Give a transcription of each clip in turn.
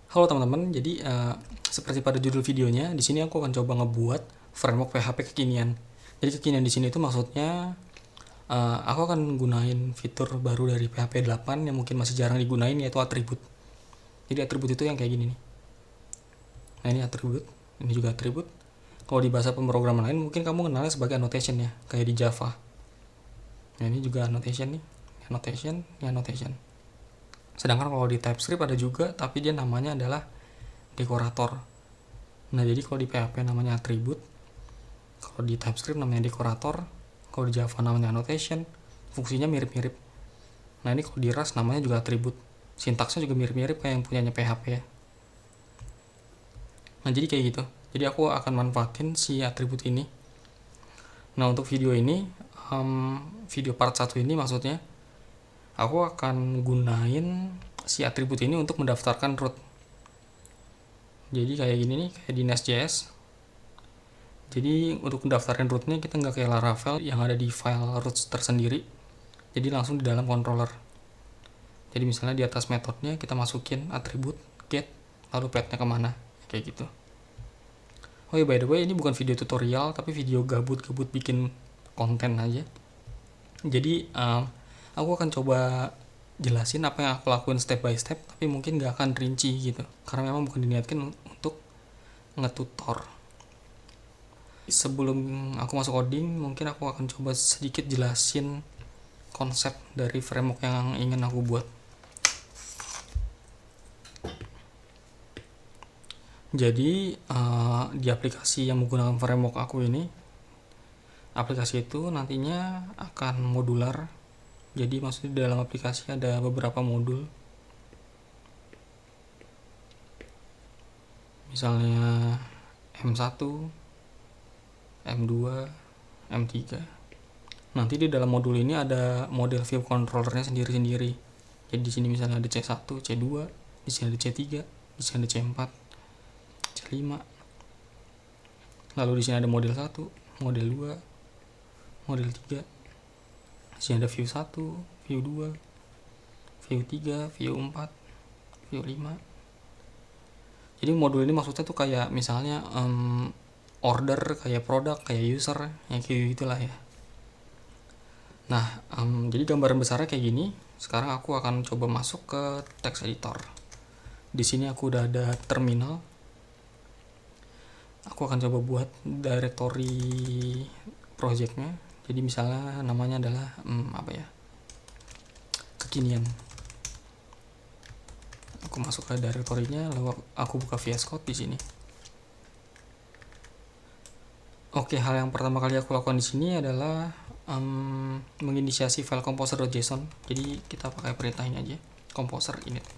Halo teman-teman, jadi seperti pada judul videonya, di sini aku akan coba ngebuat framework PHP kekinian. Jadi kekinian di sini itu maksudnya aku akan gunain fitur baru dari PHP 8 yang mungkin masih jarang digunain, yaitu atribut. Jadi atribut itu yang kayak gini nih. Nah ini atribut, ini juga atribut. Kalau di bahasa pemrograman lain mungkin kamu kenalnya sebagai annotation ya, kayak di Java. Nah ini juga annotation nih, annotation, ini annotation. Sedangkan kalau di TypeScript ada juga, tapi dia namanya adalah dekorator. Nah jadi kalau di PHP namanya atribut, kalau di TypeScript namanya dekorator, kalau di Java namanya annotation, fungsinya mirip-mirip. Nah ini kalau di Rust namanya juga atribut, sintaksnya juga mirip-mirip kayak yang punyanya PHP ya. Nah jadi kayak gitu, jadi aku akan manfaatin si atribut ini. Nah untuk video ini, video part 1 ini maksudnya, aku akan gunain si atribut ini untuk mendaftarkan root. Jadi kayak gini nih, kayak di Nest.js. Jadi untuk mendaftarkan rootnya kita nggak kayak Laravel yang ada di file roots tersendiri. Jadi langsung di dalam controller. Jadi misalnya di atas metodenya kita masukin atribut get, lalu path-nya kemana, kayak gitu. Oh ya by the way, ini bukan video tutorial tapi video gabut-gabut bikin konten aja. Jadi aku akan coba jelasin apa yang aku lakuin step by step, tapi mungkin nggak akan rinci gitu, karena memang bukan diniatkan untuk ngetutor. Sebelum aku masuk coding, mungkin aku akan coba sedikit jelasin konsep dari framework yang ingin aku buat. Jadi di aplikasi yang menggunakan framework aku ini, aplikasi itu nantinya akan modular. Jadi maksudnya di dalam aplikasi ada beberapa modul. Misalnya M1, M2, M3. Nanti di dalam modul ini ada model view controllernya sendiri-sendiri. Jadi di sini misalnya ada C1, C2, di sini ada C3, di sini ada C4, C5. Lalu di sini ada model 1, model 2, model 3. Di sini ada view 1, view 2, view 3, view 4, view 5. Jadi modul ini maksudnya tuh kayak misalnya order, kayak produk, kayak user, yang kayak gitulah ya. Nah, jadi gambaran besarnya kayak gini. Sekarang aku akan coba masuk ke text editor. Di sini aku udah ada terminal. Aku akan coba buat directory projectnya. Jadi misalnya namanya adalah kekinian. Aku masuk ke directory-nya, lalu aku buka VS Code di sini. Oke, hal yang pertama kali aku lakukan di sini adalah menginisiasi file composer.json. Jadi kita pakai perintah ini aja, composer init.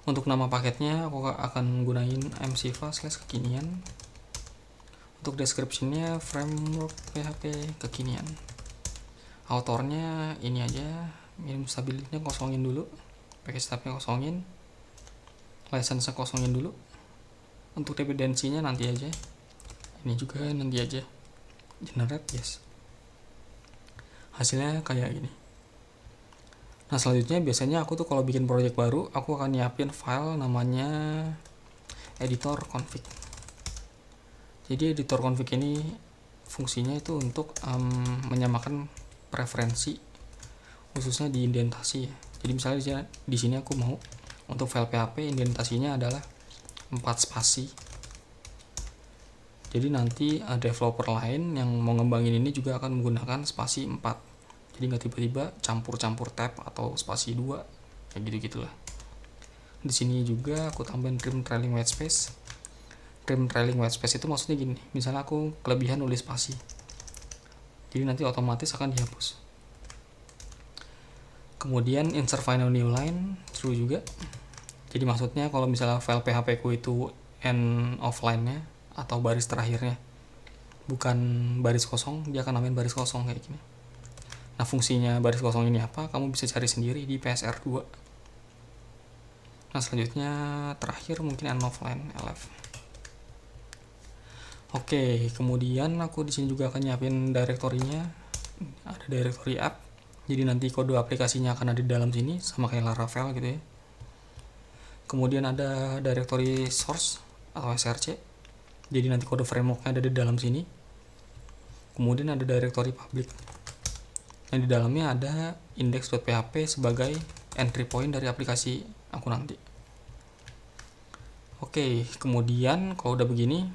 Untuk nama paketnya aku akan gunain mcva/kekinian. Untuk description-nya framework PHP kekinian. Autornya ini aja, minimum stability-nya kosongin dulu, package type-nya kosongin, license-nya kosongin dulu. Untuk dependensinya nanti aja, ini juga nanti aja, generate yes. Hasilnya kayak gini. Nah selanjutnya biasanya aku tuh kalau bikin project baru, aku akan nyiapin file namanya editor config. Jadi editor config ini fungsinya itu untuk menyamakan preferensi, khususnya di indentasi ya. Jadi misalnya di sini aku mau untuk file PHP indentasinya adalah 4 spasi. Jadi nanti developer lain yang mau ngembangin ini juga akan menggunakan spasi 4. Jadi nggak tiba-tiba campur-campur tab atau spasi 2 kayak gitu-gitulah. Di sini juga aku tambahin trim trailing white space. Trim trailing white space itu maksudnya gini, misalnya aku kelebihan nulis spasi, jadi nanti otomatis akan dihapus. Kemudian insert final new line, true juga. Jadi maksudnya kalau misalnya file PHP ku itu end of line-nya atau baris terakhirnya bukan baris kosong, dia akan namain baris kosong kayak gini. Nah fungsinya baris kosong ini apa? Kamu bisa cari sendiri di PSR2. Nah selanjutnya terakhir mungkin end of line lf. Oke, kemudian aku di sini juga akan nyiapin directory-nya. Ada directory app. Jadi nanti kode aplikasinya akan ada di dalam sini sama kayak Laravel gitu ya. Kemudian ada directory source atau src. Jadi nanti kode frameworknya ada di dalam sini. Kemudian ada directory public. Yang di dalamnya ada index.php sebagai entry point dari aplikasi aku nanti. Oke, kemudian kalau udah begini,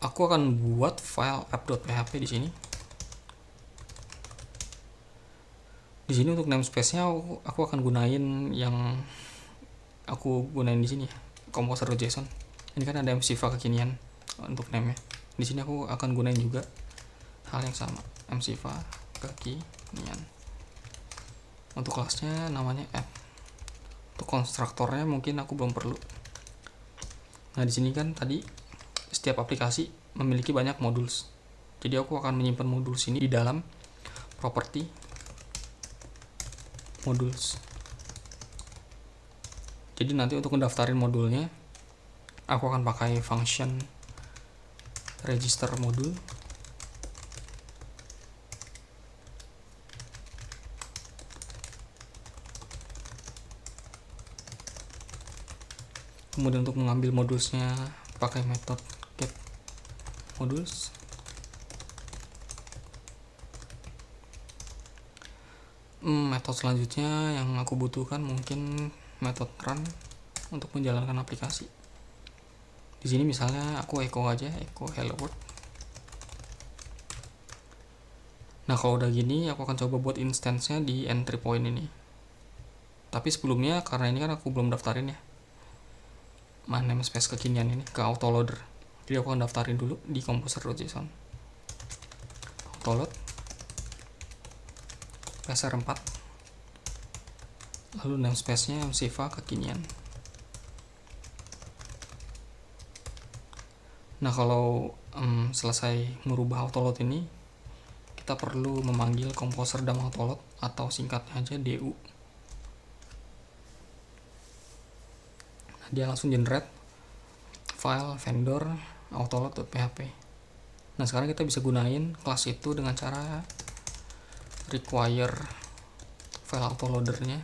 aku akan buat file app.php di sini. Di sini untuk namespace-nya aku akan gunain yang aku gunain di sini ya, composer.json. Ini kan ada mcva kekinian untuk name-nya. Di sini aku akan gunain juga hal yang sama, mcva kekinian. Untuk kelasnya namanya app. Untuk konstruktornya mungkin aku belum perlu. Nah, di sini kan tadi setiap aplikasi memiliki banyak modules. Jadi aku akan menyimpan modules ini di dalam property modules. Jadi nanti untuk mendaftarin modulnya, aku akan pakai function register module. Kemudian untuk mengambil modulesnya pakai metode get modules. Metode selanjutnya yang aku butuhkan mungkin metode run untuk menjalankan aplikasi. Di sini misalnya aku echo aja, echo hello world. Nah, kalau udah gini aku akan coba buat instance-nya di entry point ini. Tapi sebelumnya karena ini kan aku belum daftarin ya, namespace kekinian ini ke autoloader. Jadi aku akan daftarin dulu di composer.json. Autoload psr4, lalu namespace-nya mcva kekinian. Nah, kalau selesai merubah autoload ini, kita perlu memanggil composer dam autoload atau singkatnya aja du. Nah, dia langsung generate file vendor autoload.php. Nah, sekarang kita bisa gunain kelas itu dengan cara require file autoloader-nya.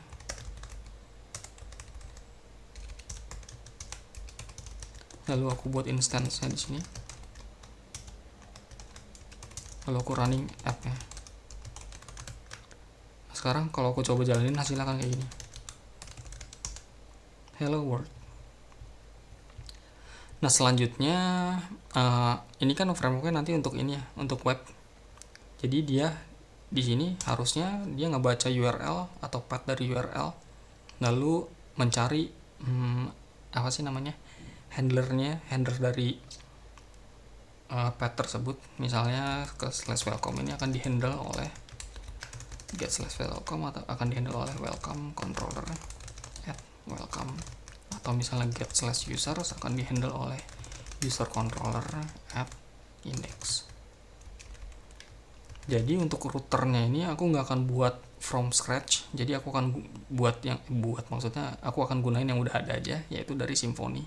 Lalu aku buat instance-nya di sini. Lalu aku running app-nya. Nah, sekarang kalau aku coba jalanin hasilnya akan kayak gini. Hello world. Nah, selanjutnya ini kan framework-nya nanti untuk ini ya, untuk web. Jadi dia di sini harusnya dia ngebaca URL atau path dari URL, lalu mencari apa sih namanya, handler dari path tersebut. Misalnya ke /welcome ini akan dihandle oleh get /welcome atau akan dihandle oleh welcome controller at welcome, atau misalnya get /users akan dihandle oleh user controller at index. Jadi untuk routernya ini aku nggak akan buat from scratch. Jadi aku akan maksudnya aku akan gunain yang udah ada aja, yaitu dari Symfony.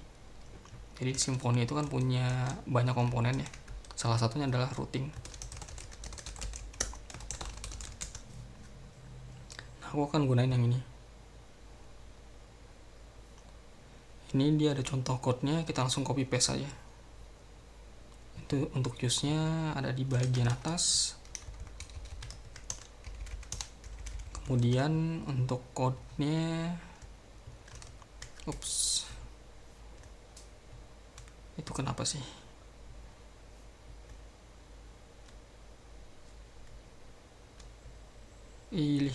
Jadi Symfony itu kan punya banyak komponen ya. Salah satunya adalah routing. Nah, aku akan gunain yang ini. Ini dia ada contoh code-nya, kita langsung copy paste aja. Itu untuk use-nya ada di bagian atas. Kemudian untuk code-nya, itu kenapa sih? Ilih.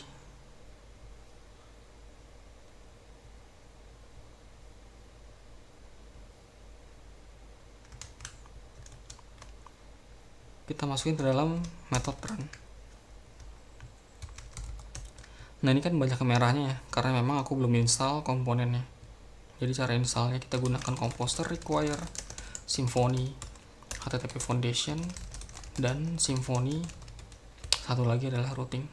Kita masukin ke dalam method run. Nah, ini kan banyak merahnya ya, karena memang aku belum install komponennya. Jadi cara installnya kita gunakan composer require Symfony HTTP Foundation dan Symfony satu lagi adalah routing.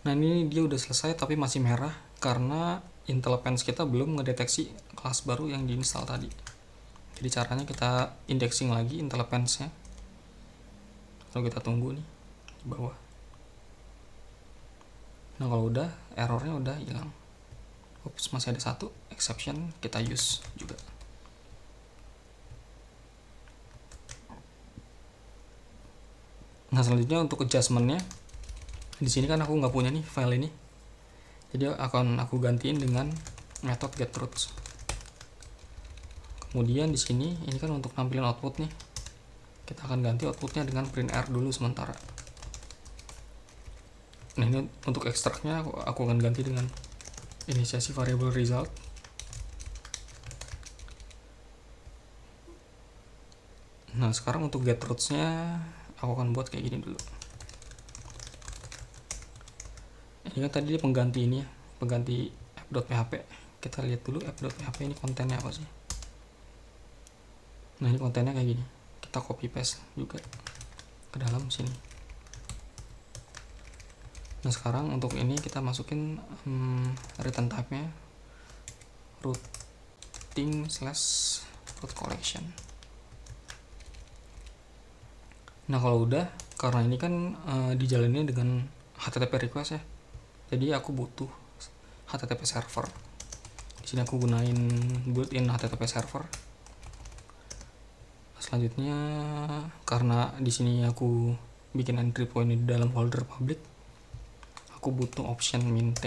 Nah ini dia udah selesai tapi masih merah karena Intel Pens kita belum ngedeteksi kelas baru yang diinstal tadi. Jadi caranya kita indexing lagi Intel Pens-nya. Lalu kita tunggu nih di bawah. Nah kalau udah, errornya udah hilang. Ups, masih ada satu exception, kita use juga. Nah selanjutnya untuk adjustment-nya, di sini kan aku nggak punya nih file ini, jadi akan aku gantiin dengan method getRoots. Kemudian di sini ini kan untuk nampilin output nih, kita akan ganti outputnya dengan printr dulu sementara. Nah ini untuk ekstraknya aku akan ganti dengan inisiasi variable result. Nah sekarang untuk getRoots-nya aku akan buat kayak gini dulu. Ini kan tadi dia pengganti ini ya, pengganti app.php. Kita lihat dulu app.php ini kontennya apa sih. Nah ini kontennya kayak gini, kita copy paste juga ke dalam sini. Nah sekarang untuk ini kita masukin return type-nya routing/root collection. Nah kalau udah, karena ini kan dijalanin dengan HTTP request ya, jadi aku butuh HTTP server. Di sini aku gunain built-in HTTP server. Selanjutnya karena di sini aku bikin entry point di dalam folder public, aku butuh option mint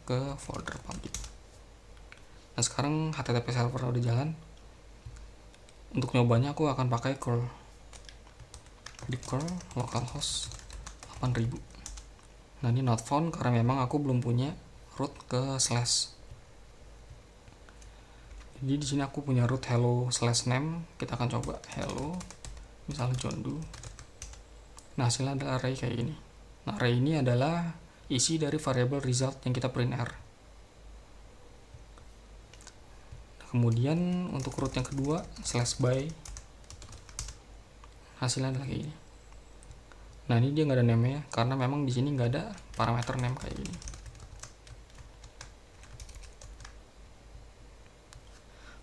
ke folder public. Nah sekarang HTTP server udah jalan. Untuk nyobanya aku akan pakai curl di curl localhost 8000. Nah ini not found karena memang aku belum punya root ke slash. Jadi di sini aku punya root hello/name. Kita akan coba hello, misalnya John Doe. Nah hasilnya adalah array kayak gini. Nah array ini adalah isi dari variable result yang kita print r. Kemudian untuk root yang kedua /by, hasilnya adalah kayak gini. Nah ini dia nggak ada name ya, karena memang di sini nggak ada parameter name kayak gini.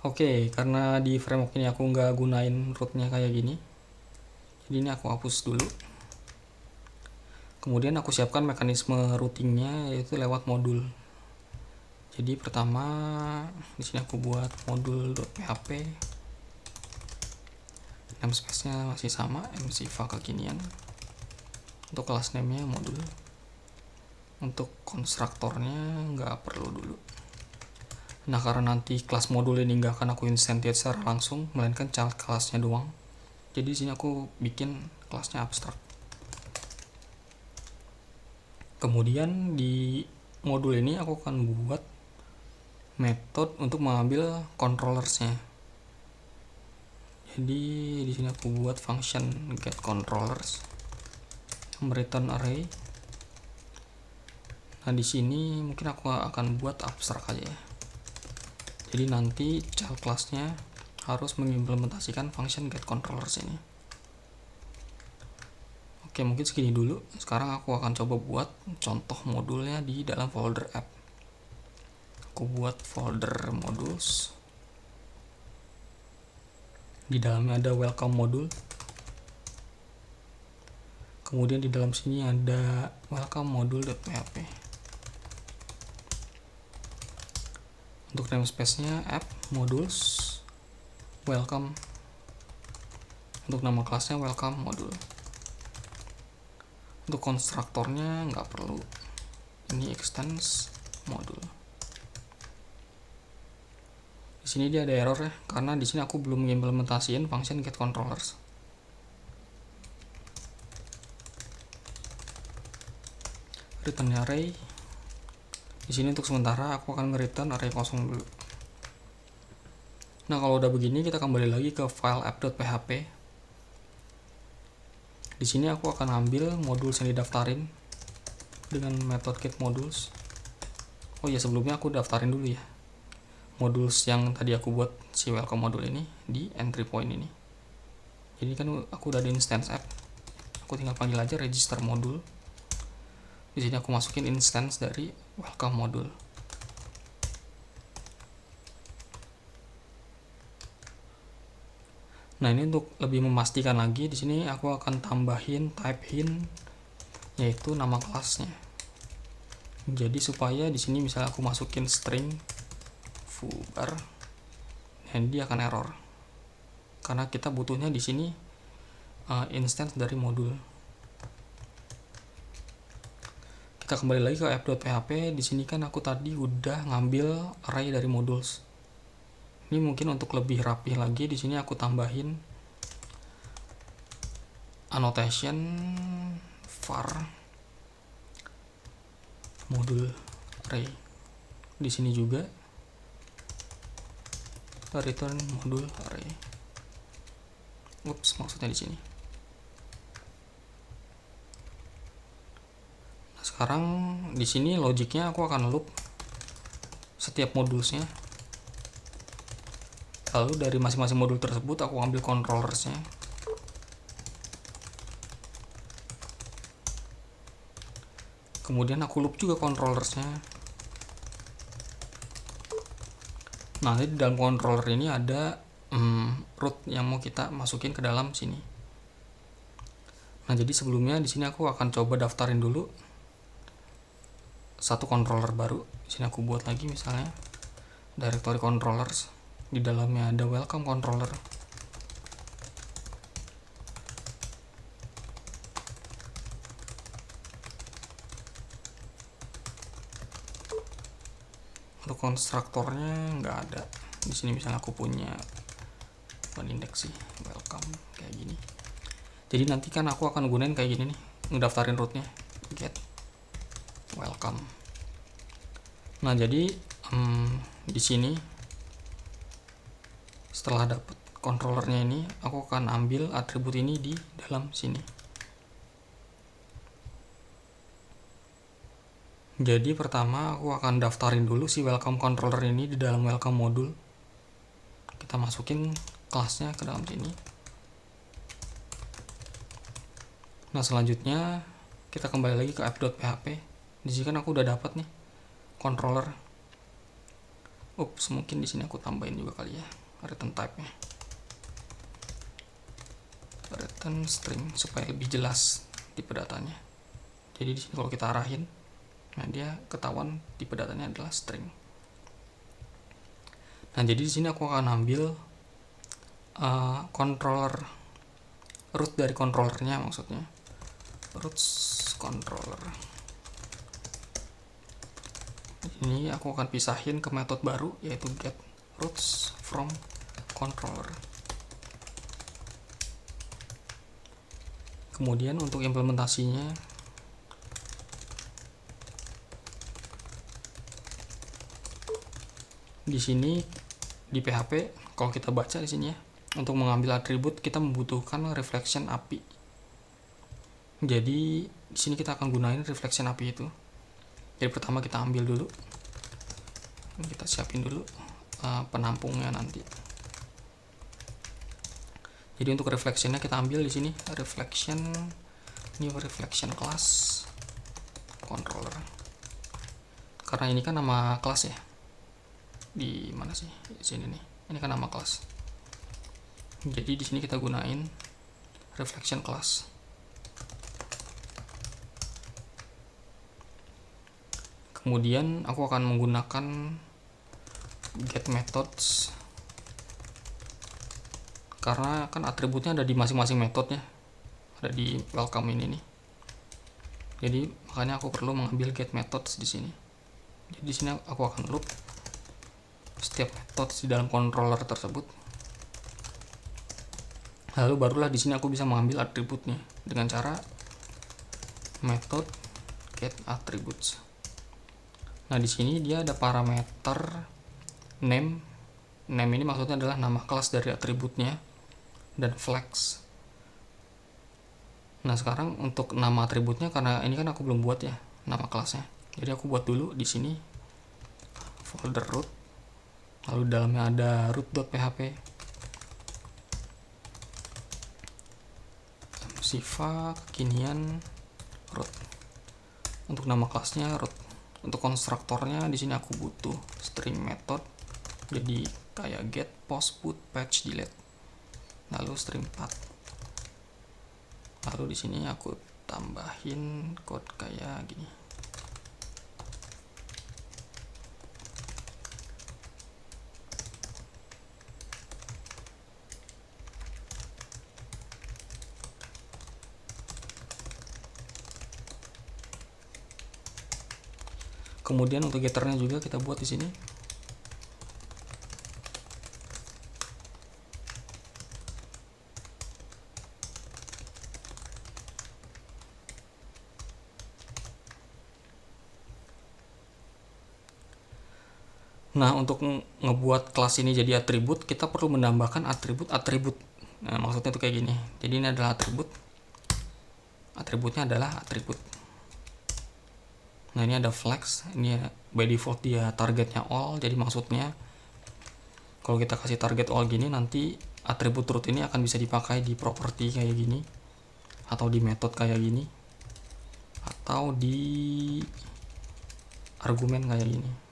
Oke, karena di framework ini aku nggak gunain rootnya kayak gini, jadi ini aku hapus dulu. Kemudian aku siapkan mekanisme routingnya yaitu lewat modul. Jadi pertama di sini aku buat modul.php, namespace-nya masih sama, mcva kekinian. Untuk kelas name-nya modul. Untuk konstruktornya nggak perlu dulu. Nah karena nanti kelas modul ini nggak akan aku instantiate secara langsung, melainkan child kelasnya doang. Jadi di sini aku bikin kelasnya abstrak. Kemudian di modul ini aku akan buat metode untuk mengambil controllersnya. Jadi di sini aku buat function get controllers yang return array. Nah di sini mungkin aku akan buat abstrak aja ya. Jadi nanti child class-nya harus mengimplementasikan function get controllers ini. Oke, mungkin segini dulu. Sekarang aku akan coba buat contoh modulnya di dalam folder app. Aku buat folder modules. Di dalamnya ada welcome modul. Kemudian di dalam sini ada welcome module.php. Untuk namespace-nya app modules welcome. Untuk nama kelasnya welcome module. Untuk konstruktornya nggak perlu. Ini extends module. Di sini dia ada error ya, karena di sini aku belum mengimplementasikan function get controllers. Return array. Di sini untuk sementara aku akan nge-return array kosong dulu. Nah kalau udah begini kita kembali lagi ke file app.php. Di sini aku akan ambil modul yang didaftarin dengan method getModules. Oh ya sebelumnya aku daftarin dulu ya modules yang tadi aku buat si welcome modul ini di entry point ini. Jadi kan aku udah ada instance app, aku tinggal panggil aja register modul. Di sini aku masukin instance dari welcome module. Nah, ini untuk lebih memastikan lagi, di sini aku akan tambahin type hint, yaitu nama kelasnya. Jadi supaya di sini misalnya aku masukin string foobar, dan dia akan error. Karena kita butuhnya di sini instance dari modul. Kita kembali lagi ke app.php. Di sini kan aku tadi udah ngambil array dari modules. Ini mungkin untuk lebih rapih lagi, di sini aku tambahin annotation var modul array. Di sini juga return modul array. Ups, maksudnya di sini. Nah, sekarang di sini logiknya aku akan loop setiap modulsnya. Lalu dari masing-masing modul tersebut aku ambil controllersnya. Kemudian aku loop juga controllersnya. Nah, di dalam controller ini ada root yang mau kita masukin ke dalam sini. Nah, jadi sebelumnya di sini aku akan coba daftarin dulu satu controller baru. Di sini aku buat lagi misalnya directory controllers. Di dalamnya ada welcome controller. Untuk konstruktornya nggak ada. Di sini misalnya aku punya index sih welcome kayak gini. Jadi nanti kan aku akan gunain kayak gini nih, ngedaftarin rootnya get welcome. Nah, jadi di sini setelah dapat controllernya ini, aku akan ambil atribut ini di dalam sini. Jadi pertama aku akan daftarin dulu si welcome controller ini di dalam welcome module. Kita masukin kelasnya ke dalam sini. Nah, selanjutnya kita kembali lagi ke app.php. Di sini kan aku udah dapat nih controller. Ups, mungkin di sini aku tambahin juga kali ya return type-nya. Return string supaya lebih jelas tipe datanya. Jadi di sini kalau kita arahin, nah dia ketahuan tipe datanya adalah string. Nah, jadi di sini aku akan ambil controller root dari controllernya, maksudnya roots controller. Ini aku akan pisahin ke metode baru, yaitu get roots from controller. Kemudian untuk implementasinya, di sini di PHP kalau kita baca di sini ya, untuk mengambil atribut kita membutuhkan reflection API. Jadi di sini kita akan gunain reflection API itu. Jadi pertama kita ambil dulu, kita siapin dulu penampungnya nanti. Jadi untuk reflectionnya kita ambil di sini reflection new reflection class controller. Karena ini kan nama kelas ya. Di mana sih? Di sini nih. Ini kan nama kelas. Jadi di sini kita gunain reflection class. Kemudian aku akan menggunakan get methods, karena kan atributnya ada di masing-masing metodenya, ada di welcome ini nih. Jadi makanya aku perlu mengambil get methods di sini. Jadi di sini aku akan loop setiap methods di dalam controller tersebut. Lalu barulah di sini aku bisa mengambil atributnya dengan cara method get attributes. Nah, di sini dia ada parameter name. Name ini maksudnya adalah nama kelas dari atributnya, dan flex. Nah, sekarang untuk nama atributnya, karena ini kan aku belum buat ya nama kelasnya. Jadi aku buat dulu di sini folder root. Lalu dalamnya ada root.php. Siva kekinian root. Untuk nama kelasnya root. Untuk konstruktornya di sini aku butuh string method. Jadi kayak get, post, put, patch, delete. Lalu string path. Lalu di sini aku tambahin code kayak gini. Kemudian untuk getternya juga kita buat di sini. Nah, untuk ngebuat kelas ini jadi atribut, kita perlu menambahkan atribut-atribut. Nah, maksudnya itu kayak gini. Jadi ini adalah atribut. Atributnya adalah atribut. Nah, ini ada flex. Ini by default dia targetnya all. Jadi maksudnya kalau kita kasih target all gini, nanti atribut root ini akan bisa dipakai di property kayak gini, atau di method kayak gini, atau di argumen kayak gini.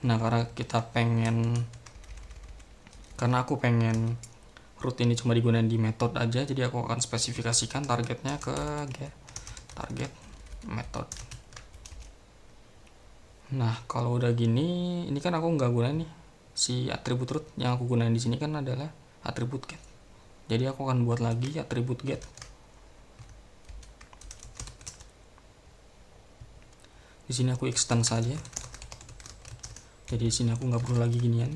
Nah, karena aku pengen root ini cuma digunakan di method aja, jadi aku akan spesifikasikan targetnya ke target method. Nah, kalau udah gini, ini kan aku nggak gunain nih si atribut root. Yang aku gunain di sini kan adalah atribut get. Jadi aku akan buat lagi atribut get. Di sini aku extend saja. Jadi di sini aku nggak perlu lagi ginian.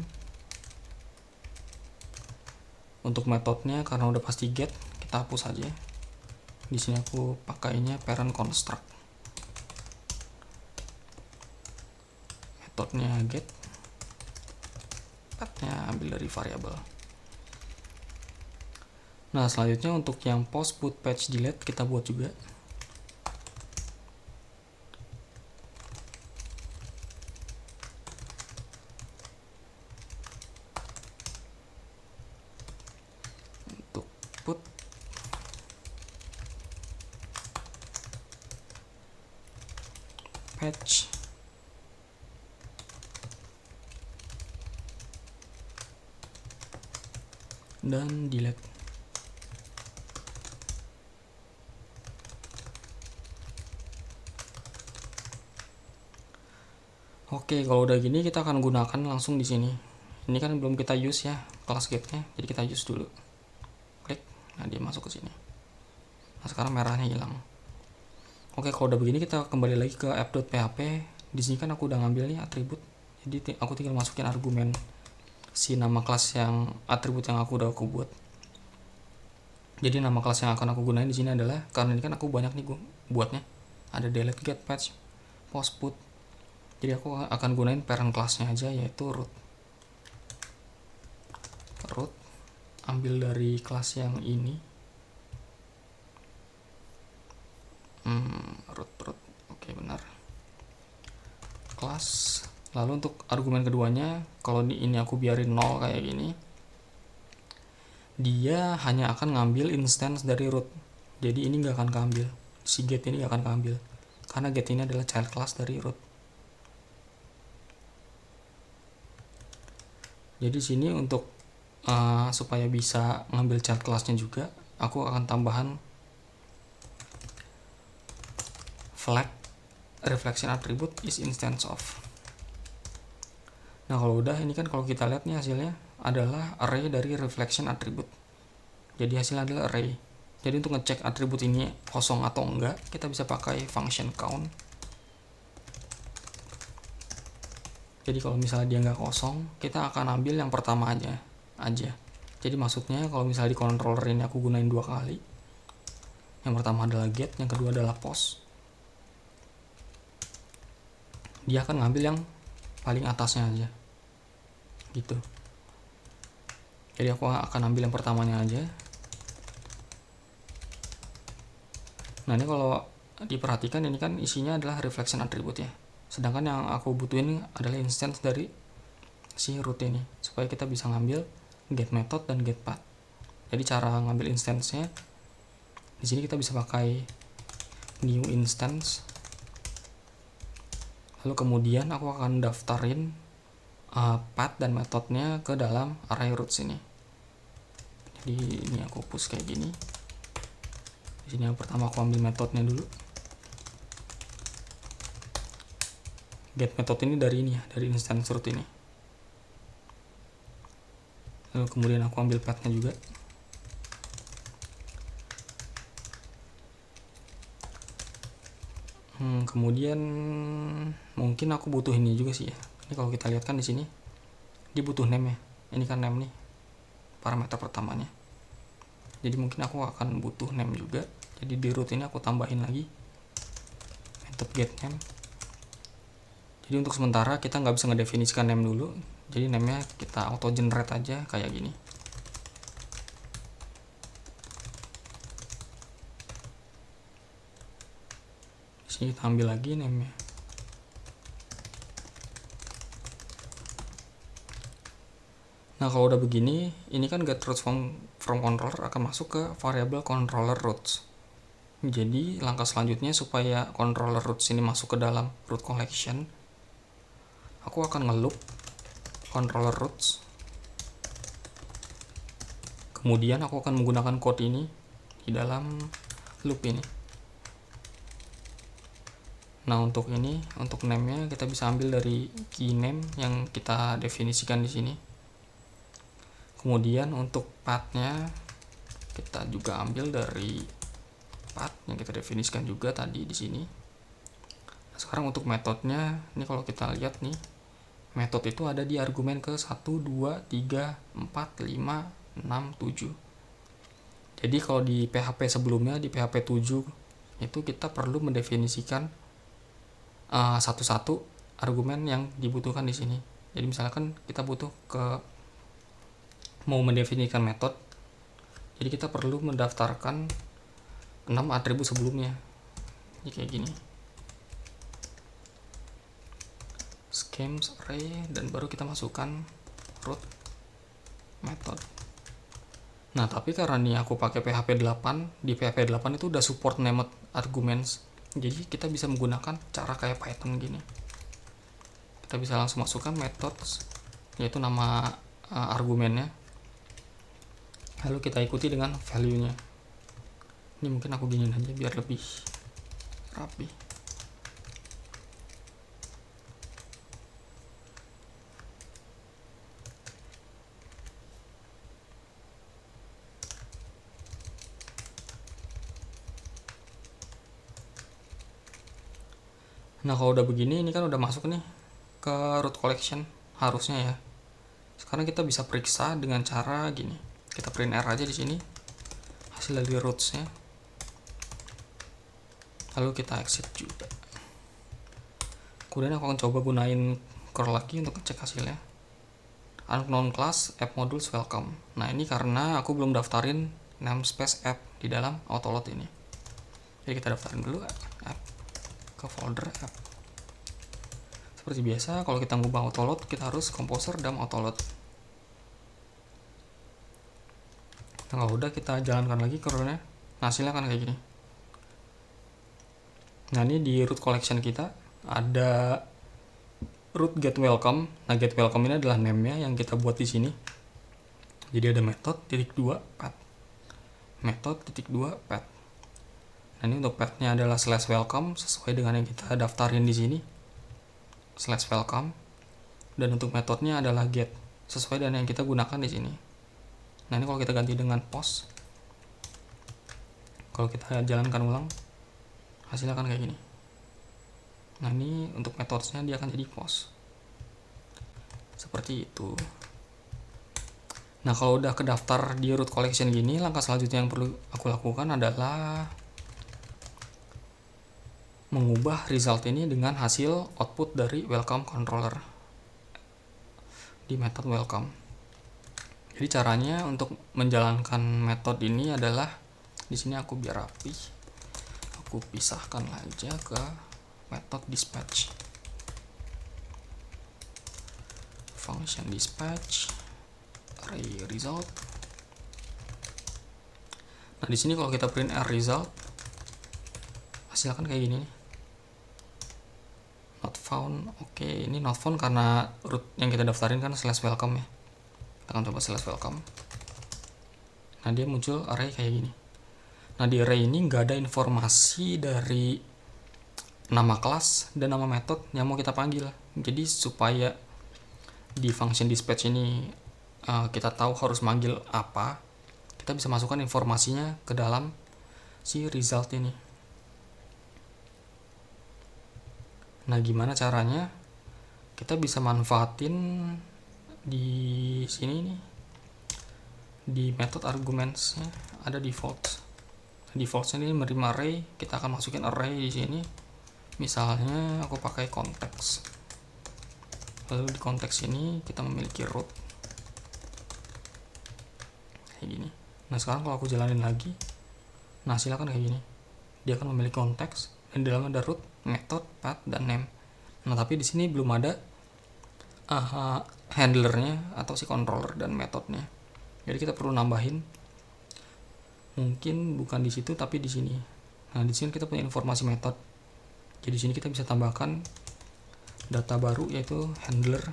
Untuk metodenya karena udah pasti get, kita hapus saja. Di sini aku pakainya parent construct. Metodenya get, pathnya ambil dari variabel. Nah, selanjutnya untuk yang post, put, patch, delete kita buat juga. Untuk put, patch, dan delete. Oke, kalau udah gini kita akan gunakan langsung di sini. Ini kan belum kita use ya kelas get-nya, jadi kita use dulu. Klik, nah dia masuk ke sini. Nah, sekarang merahnya hilang. Oke, kalau udah begini kita kembali lagi ke app.php. Di sini kan aku udah ngambil nih atribut. Jadi aku tinggal masukin argumen si nama kelas yang atribut yang aku buat. Jadi nama kelas yang akan aku gunain di sini adalah, karena ini kan aku banyak nih buatnya. Ada delete, get, patch, post, put. Jadi aku akan gunain parent kelasnya aja, yaitu root. Root ambil dari kelas yang ini. Root. Oke, benar. Kelas. Lalu untuk argumen keduanya, kalau ini aku biarin 0 kayak gini, dia hanya akan ngambil instance dari root. Jadi ini nggak akan keambil. Si get ini nggak akan keambil. Karena get ini adalah child class dari root. Jadi sini untuk supaya bisa ngambil child classnya juga, aku akan tambahan flag reflection attribute is instance of. Nah, kalau udah ini kan kalau kita lihat nih hasilnya adalah array dari reflection attribute. Jadi hasilnya adalah array. Jadi untuk ngecek atribut ini kosong atau enggak, kita bisa pakai function count. Jadi kalau misalnya dia nggak kosong, kita akan ambil yang pertama aja. Jadi maksudnya kalau misalnya di controller ini aku gunain 2 kali. Yang pertama adalah get, yang kedua adalah post. Dia akan ngambil yang paling atasnya aja. Gitu. Jadi aku akan ambil yang pertamanya aja. Nah, ini kalau diperhatikan ini kan isinya adalah reflection attribute ya. Sedangkan yang aku butuhin adalah instance dari si root ini, supaya kita bisa ngambil get method dan get path. Jadi cara ngambil instance-nya di sini kita bisa pakai new instance Lalu kemudian aku akan daftarin path dan metodenya ke dalam array roots ini. Jadi ini aku push kayak gini. Di sini yang pertama aku ambil metodenya dulu. Get metode ini dari ini ya, dari instance root ini. Lalu kemudian aku ambil path-nya juga. Kemudian mungkin aku butuh ini juga sih ya. Ini kalau kita lihat kan di sini dia butuh name ya. Ini kan name nih, parameter pertamanya. Jadi mungkin aku akan butuh name juga. Jadi di root ini aku tambahin lagi method get name. Jadi untuk sementara kita nggak bisa ngedefinisikan name dulu. Jadi name-nya kita auto generate aja kayak gini. Di sini kita ambil lagi name-nya. Nah kalau udah begini, ini kan get roots from controller akan masuk ke variable controller roots. Jadi langkah selanjutnya supaya controller roots ini masuk ke dalam root collection, aku akan ngeloop controller roots. Kemudian aku akan menggunakan code ini di dalam loop ini. Nah untuk ini, untuk name-nya kita bisa ambil dari key name yang kita definisikan di sini. Kemudian untuk path-nya kita juga ambil dari path yang kita definisikan juga tadi di sini. Nah, sekarang untuk metodenya, ini kalau kita lihat nih, metode itu ada di argumen ke 1, 2, 3, 4, 5, 6, 7. Jadi kalau di PHP sebelumnya, di PHP 7 itu kita perlu mendefinisikan satu-satu argumen yang dibutuhkan di sini. Jadi misalkan kita butuh mau mendefinisikan metode, jadi kita perlu mendaftarkan 6 atribut sebelumnya. Ini kayak gini. Schemes array, dan baru kita masukkan root method. Nah, tapi karena nih aku pakai PHP 8, di PHP 8 itu udah support named arguments. Jadi kita bisa menggunakan cara kayak Python gini. Kita bisa langsung masukkan methods, yaitu nama argumennya. Lalu kita ikuti dengan value-nya. Ini mungkin aku giniin aja biar lebih rapi. Nah kalau udah begini, ini kan udah masuk nih ke root collection harusnya ya. Sekarang kita bisa periksa dengan cara gini. Kita print R aja di sini hasil dari roots-nya. Lalu kita exit juga. Kemudian aku akan coba gunain curl lagi untuk cek hasilnya. Unknown class app modules welcome. Nah ini karena aku belum daftarin namespace app di dalam autoload ini. Jadi kita daftarin dulu app ke folder app. Seperti biasa kalau kita ngubah autoload, kita harus composer dan autoload. Nah kalau udah kita jalankan lagi curlnya, hasilnya kan kayak gini. Nah ini di root collection kita ada root get welcome. Nah get welcome ini adalah name-nya yang kita buat di sini. Jadi ada method titik 2 path, method titik 2 path. Nah ini untuk path-nya adalah slash welcome sesuai dengan yang kita daftarin di sini, slash welcome. Dan untuk metodenya adalah get sesuai dengan yang kita gunakan di sini. Nah ini kalau kita ganti dengan post, kalau kita jalankan ulang, hasilnya akan kayak gini. Nah ini untuk metodenya dia akan jadi post. Seperti itu. Nah kalau udah kedaftar di root collection gini, langkah selanjutnya yang perlu aku lakukan adalah mengubah result ini dengan hasil output dari welcome controller di method welcome. Jadi caranya untuk menjalankan metode ini adalah di sini aku biar rapi, aku pisahkan aja ke method dispatch, function dispatch array result. Nah di sini kalau kita print r result, hasilkan kayak gini nih, not found. Oke, ini not found karena root yang kita daftarin kan /welcome ya. Kita akan coba /welcome. Nah, dia muncul array kayak gini. Nah, di array ini nggak ada informasi dari nama kelas dan nama metode yang mau kita panggil. Jadi supaya di function dispatch ini kita tahu harus manggil apa, kita bisa masukkan informasinya ke dalam si result ini. Nah, gimana caranya? Kita bisa manfaatin di sini nih, di method argumentsnya ada defaultsnya ini menerima array. Kita akan masukin array di sini. Misalnya aku pakai konteks, lalu di konteks ini kita memiliki root kayak gini. Nah, sekarang kalau aku jalanin lagi, nah silakan kayak gini, dia akan memiliki konteks dan di dalamnya ada root, method, path, dan name. Nah, tapi di sini belum ada handlernya atau si controller dan metodenya. Jadi kita perlu nambahin, mungkin bukan di situ tapi di sini. Nah, di sini kita punya informasi method. Jadi di sini kita bisa tambahkan data baru yaitu handler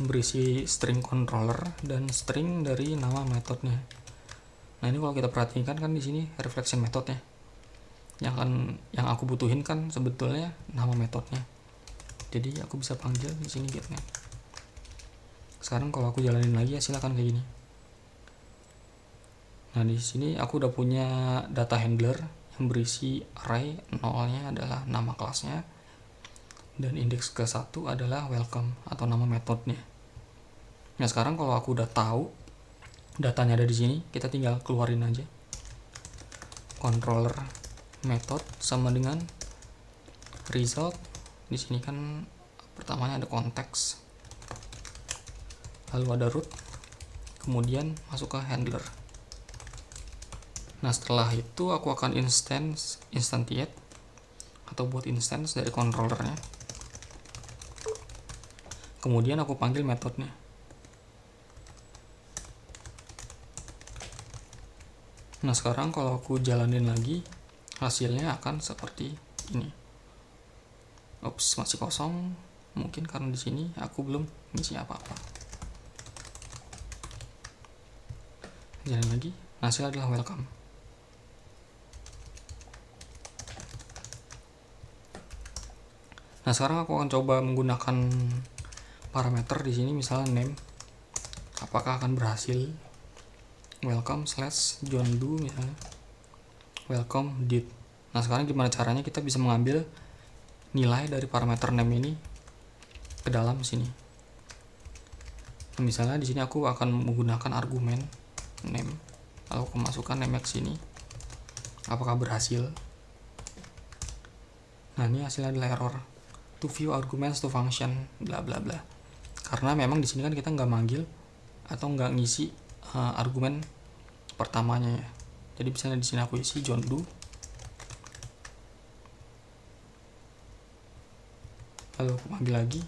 berisi string controller dan string dari nama metodenya. Nah, ini kalau kita perhatikan kan di sini reflection metodnya. Yang aku butuhin kan sebetulnya nama metodenya. Jadi aku bisa panggil di sini getName. Sekarang kalau aku jalanin lagi ya silakan kayak gini. Nah, di sini aku udah punya data handler yang berisi array, nolnya adalah nama kelasnya dan indeks ke-1 adalah welcome atau nama metodenya. Nah, sekarang kalau aku udah tahu datanya ada di sini, kita tinggal keluarin aja. Controller method sama dengan result. Di sini kan pertamanya ada konteks, lalu ada root, kemudian masuk ke handler. Nah, setelah itu aku akan instantiate atau buat instance dari controllernya. Kemudian aku panggil metodenya. Nah, sekarang kalau aku jalanin lagi, hasilnya akan seperti ini. Ups, masih kosong. Mungkin karena di sini aku belum ngisi apa-apa. Jalan lagi. Hasil adalah welcome. Nah, sekarang aku akan coba menggunakan parameter di sini, misalnya name. Apakah akan berhasil? Welcome / John Doe misalnya. Welcome did. Nah, sekarang gimana caranya kita bisa mengambil nilai dari parameter name ini ke dalam sini. Nah, misalnya di sini aku akan menggunakan argumen name, lalu aku masukkan name ke sini. Apakah berhasil? Nah, ini hasilnya adalah error. To view arguments to function bla bla bla. Karena memang di sini kan kita nggak manggil atau nggak ngisi argumen pertamanya ya. Jadi misalnya di sini aku isi John Doe, lalu aku panggil lagi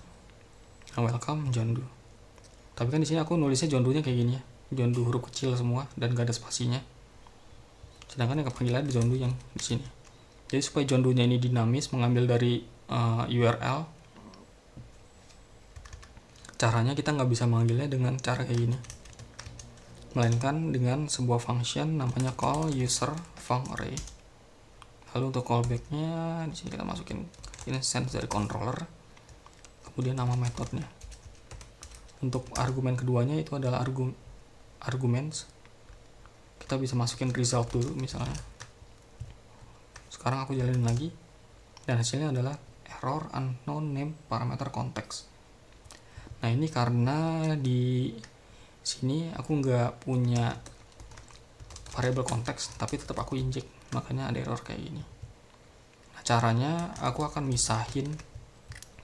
welcome John Doe. Tapi kan di sini aku nulisnya John Doe-nya kayak gini ya, John Doe huruf kecil semua dan gak ada spasinya. Sedangkan yang kepanggil ada John Doe yang di sini. Jadi supaya John Doe-nya ini dinamis mengambil dari URL, caranya kita nggak bisa manggilnya dengan cara kayak gini, melainkan dengan sebuah function namanya call user func array. Lalu untuk callbacknya di sini kita masukin instance dari controller, kemudian nama metodenya. Untuk argumen keduanya itu adalah arguments. Kita bisa masukin result dulu misalnya. Sekarang aku jalanin lagi dan hasilnya adalah error unknown name parameter context. Nah, ini karena di sini aku nggak punya variable konteks tapi tetap aku inject, makanya ada error kayak gini. Nah, caranya aku akan misahin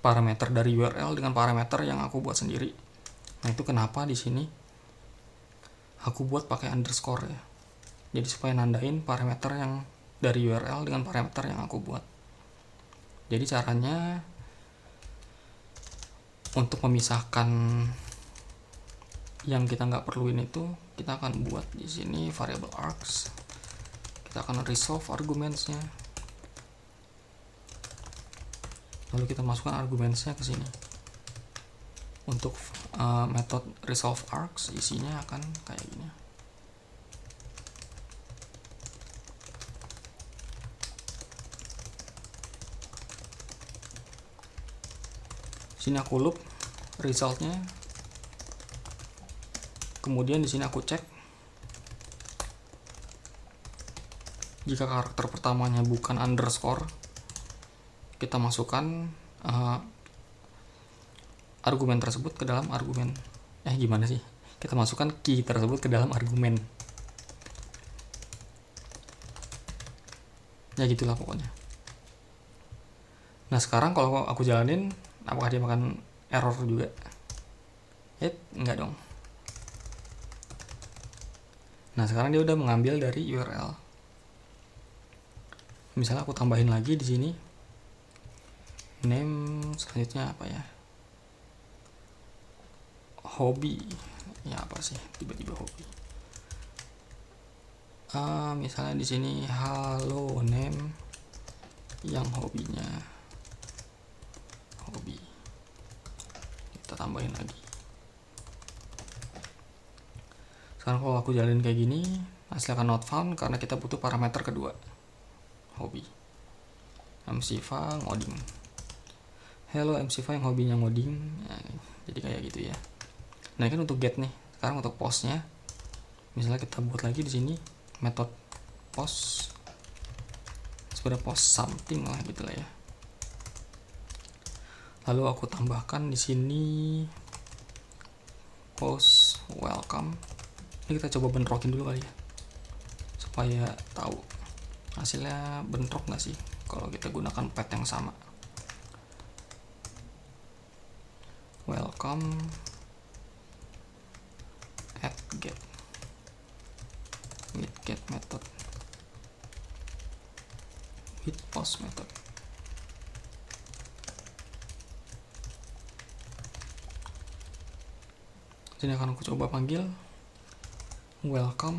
parameter dari URL dengan parameter yang aku buat sendiri. Nah, itu kenapa di sini aku buat pakai underscore ya. Jadi supaya nandain parameter yang dari URL dengan parameter yang aku buat. Jadi caranya untuk memisahkan yang kita nggak perluin itu, kita akan buat di sini variable args. Kita akan resolve argumentsnya. Lalu kita masukkan argumennya ke sini. Untuk method resolve args isinya akan kayak gini. Sini aku loop resultnya. Kemudian di sini aku cek jika karakter pertamanya bukan underscore, kita masukkan argumen tersebut ke dalam argumen. Gimana sih? Kita masukkan key tersebut ke dalam argumen. Ya gitulah pokoknya. Nah sekarang kalau aku jalanin, apakah dia makan error juga? Enggak dong. Nah sekarang dia udah mengambil dari URL. Misalnya aku tambahin lagi di sini name, selanjutnya apa ya? Hobi. Ya apa sih? Tiba-tiba hobi. Misalnya di sini halo name yang hobinya hobi. Kita tambahin lagi. Sekarang kalau aku jalanin kayak gini, hasil akan not found karena kita butuh parameter kedua, hobi. MCva ngoding. Hello MCva yang hobinya ngoding. Nah, jadi kayak gitu ya. Nah ini kan untuk get nih. Sekarang untuk postnya, misalnya kita buat lagi di sini metode post, sebenarnya post something lah gitulah ya. Lalu aku tambahkan di sini post welcome. Ini kita coba bentrokin dulu kali ya, supaya tahu hasilnya bentrok nggak sih kalau kita gunakan path yang sama. Welcome at get with get method with post method. Jadi akan aku coba panggil welcome.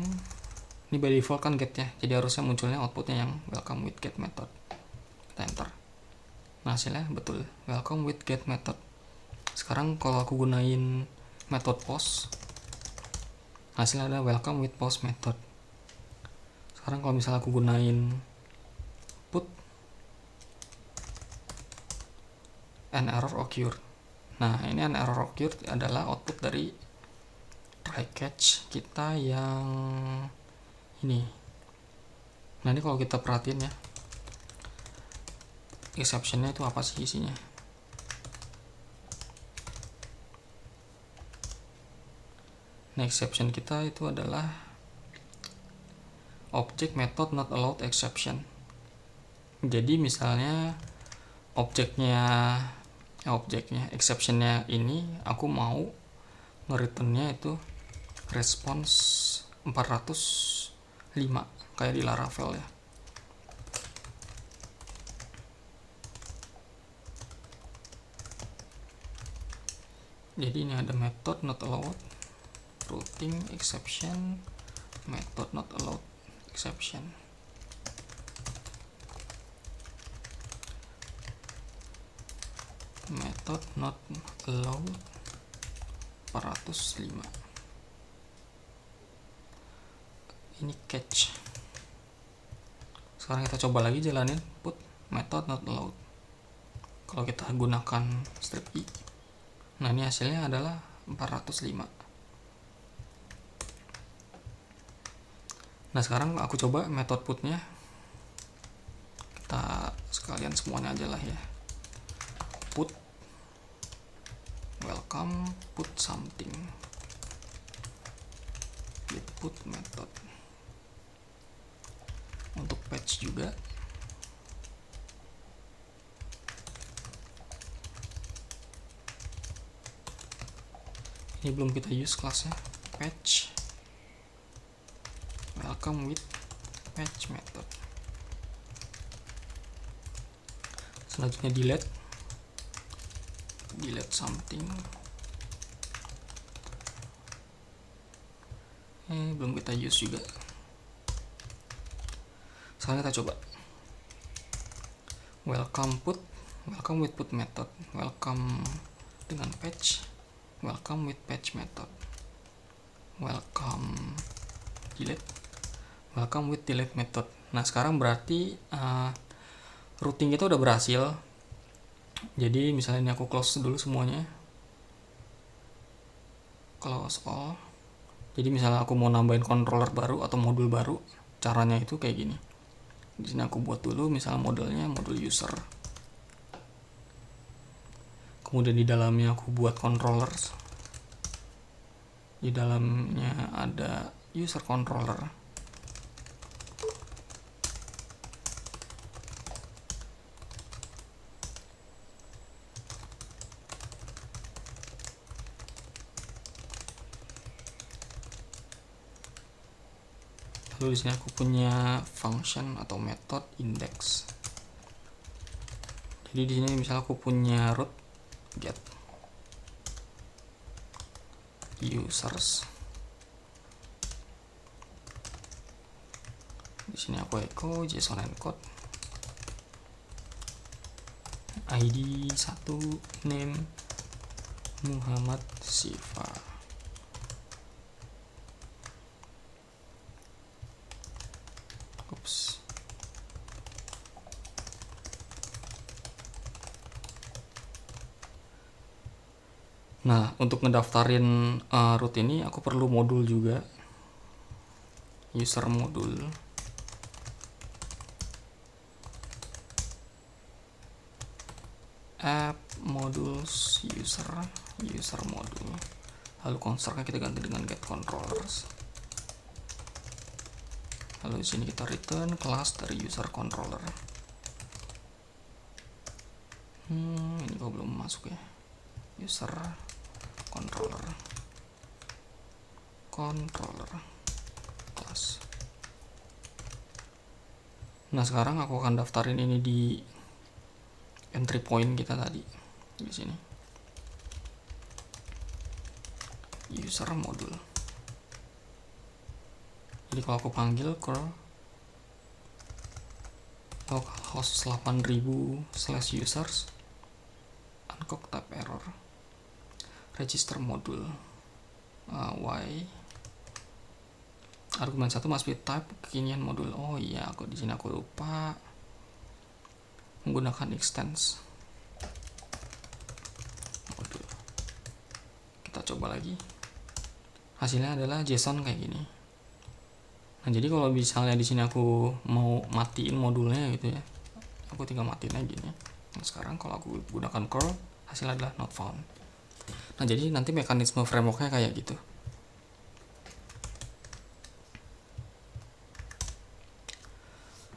Ini by default kan get ya, jadi harusnya munculnya outputnya yang welcome with get method. Kita enter. Nah hasilnya betul, welcome with get method. Sekarang kalau aku gunain method post, hasilnya ada welcome with post method. Sekarang kalau misalnya aku gunain put, an error occurred. Nah ini an error occurred adalah output dari try catch kita yang ini. Nah ini kalau kita perhatiin ya, exceptionnya itu apa sih isinya? Nah exception kita itu adalah object method not allowed exception. Jadi misalnya objeknya exceptionnya ini aku mau nge-returnnya itu response 405 kayak di Laravel ya. Jadi ini ada method not allowed routing exception, method not allowed exception. Method not allowed 405. Ini catch. Sekarang kita coba lagi jalanin put method not allowed. Kalau kita gunakan strip i, nah ini hasilnya adalah 405. Nah sekarang aku coba method putnya, kita sekalian semuanya aja lah ya. Put welcome put something with put method. Untuk patch juga ini belum kita use kelasnya patch welcome with patch method. Selanjutnya delete something. Belum kita use juga. Sekarang kita coba welcome put welcome with put method, welcome dengan patch, welcome with patch method, welcome delete, welcome with delete method. Nah sekarang berarti routing kita udah berhasil. Jadi misalnya ini aku close dulu semuanya, close all. Jadi misalnya aku mau nambahin controller baru atau modul baru, caranya itu kayak gini. Di sini aku buat dulu misalnya modelnya modul user. Kemudian di dalamnya aku buat controllers. Di dalamnya ada user controller. Lalu di sini aku punya function atau method index. Jadi di sini misalnya aku punya root get users. Di sini aku echo JSON encode ID 1 name Muhammad Sifa. Oops. Nah, untuk ngedaftarin root ini aku perlu modul juga. User modul. App modules user modul. Lalu construct kita ganti dengan get controllers. Lalu di sini kita return kelas dari user controller. Ini kok belum masuk ya. User controller kelas. Nah sekarang aku akan daftarin ini di entry point kita tadi di sini. User modul. Jadi kalau aku panggil curl localhost 8000/users uncock type error register modul y argumen 1 must be type kekinian modul. Oh iya, aku di sini aku lupa menggunakan extends modul. Kita coba lagi. Hasilnya adalah JSON kayak gini. Nah, jadi kalau misalnya di sini aku mau matiin modulnya gitu ya, aku tinggal matiin aja gini. Nah, sekarang kalau aku gunakan curl, hasilnya adalah not found. Nah, jadi nanti mekanisme frameworknya kayak gitu.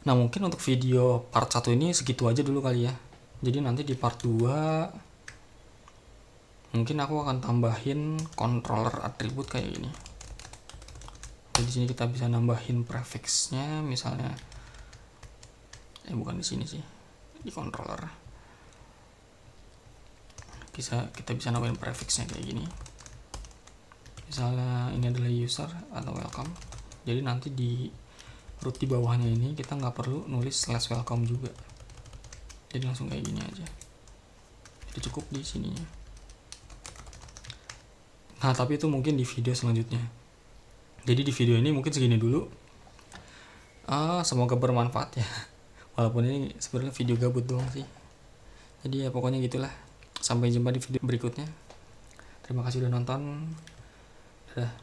Nah, mungkin untuk video part 1 ini segitu aja dulu kali ya. Jadi nanti di part 2 mungkin aku akan tambahin controller attribute kayak gini. Jadi di sini kita bisa nambahin prefixnya, misalnya bukan di sini sih, di controller. Kita bisa nambahin prefixnya kayak gini. Misalnya ini adalah user atau welcome. Jadi nanti di root di bawahnya ini kita nggak perlu nulis /welcome juga. Jadi langsung kayak gini aja. Jadi cukup di sininya. Nah, tapi itu mungkin di video selanjutnya. Jadi di video ini mungkin segini dulu. Semoga bermanfaat ya. Walaupun ini sebenarnya video gabut doang sih. Jadi ya pokoknya gitulah. Sampai jumpa di video berikutnya. Terima kasih udah nonton. Dadah.